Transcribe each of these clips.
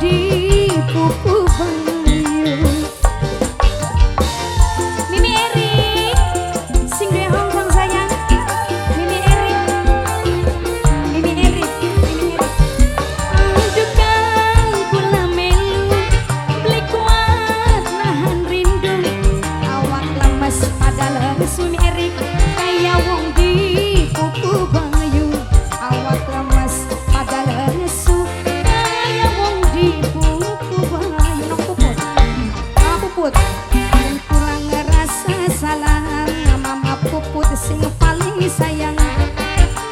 di pupu bayu. Mimi Erik sing duwe Hongkong sayang. Mimi Erik, Mimi Erik, Mimi Erik. Anjukan kula melu beli kuat nahan rindu. Awak lemes padahal lesu. Mimi Erik kaya wong di pupu bayu. Awak lemes padahal lesu. Kaya wong di pupu bayu. Nok puput, mama puput. Kurang ngerasa salah. Mama puput sing paling sayang.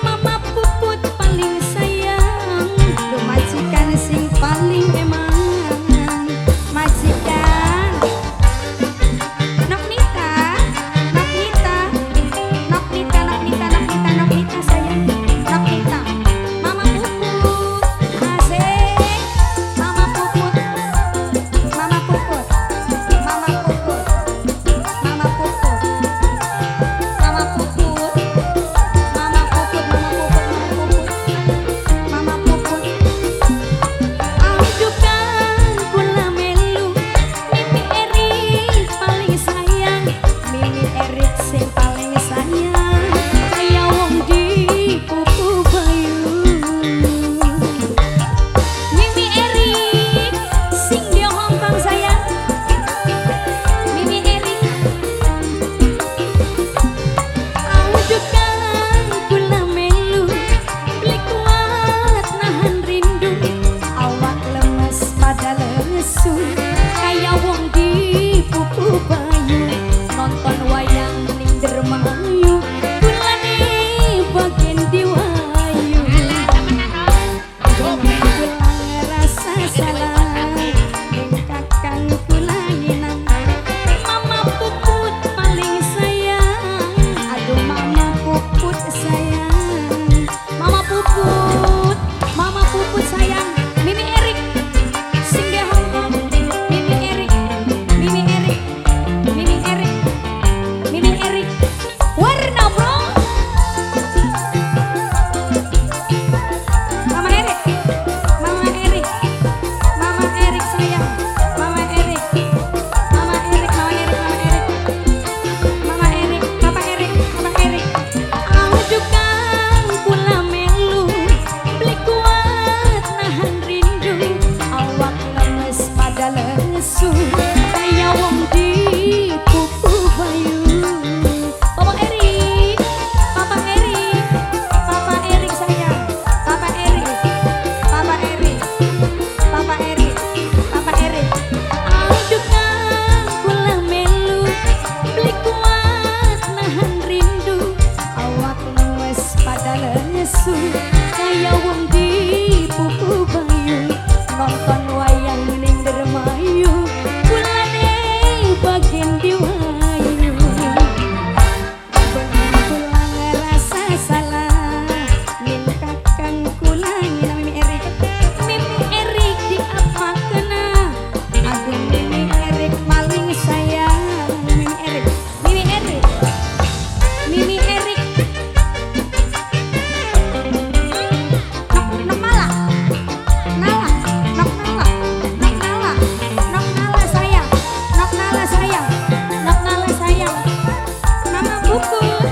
Mama puput paling sayang. Lu majikan sing paling emang. Majikan Nok Nita, Nok Nita, Nok Nita, Nok Nita, Nok Nita, Nok Nita sayang. Nok Nita, Mama puput, asik. Mama puput, Mama puput, Mama puput, Mama puput, Mama puput, Mama puput, Mama puput, Anjukan kula melu Mimi Erik paling sayang. Mimi Erik sing paling sayang. Kaya wong di pupu bayu. Mimi Erik sing di Hongkong sayang. Mimi Erik anjukan kula melu beli kuat nahan rindu. Awak lemes pada lesu. Kaya wong di pupu bayu. Nonton wayang ning Dermayu. Kulane bagian diwayu. Kula ngerasa salah. Ning kakang kula nginang. Mama puput paling sayang. Aduh mama puput sayang. Mama puput, Mama puput sayang. Mimi Erik sing di Hongkong. Mimi Erik, Mimi Erik, Mimi Erik, Mimi Erik. Warna bro. Mama Erik, Mama Erik, Mama Erik sayang. Mama Erik, Mama Erik, Mama Erik, Mama Erik, Mama Erik, Papa Erik, Papa Erik. Anjukan kula melu beli kuat nahan rindu. Awak lemes pada lesu. Kaya wong di pupu bayu. Papa Erik, Papa Erik, Papa Erik sayang. Papa Erik, Papa Erik, Papa Erik, Papa Erik. Anjukan kula melu beli kuat nahan rindu. Awak lemes pada lesu. Kaya wong di pupu bayu. Nonton wayang ning Dermayu. Kulane bagian diwayu. Kula ngerasa salah. Ning kakang kula nginang. Mimi Erik, Mimi Erik diapakeuna. Aduh Mimi Erik paling sayang. Mimi Erik, Mimi Erik, Mimi Erik. Nok Nala, Nala, Nok Nala, Nok Nala, Nok Nala sayang. Nok Nala sayang. Nok Nala sayang. Mama puput,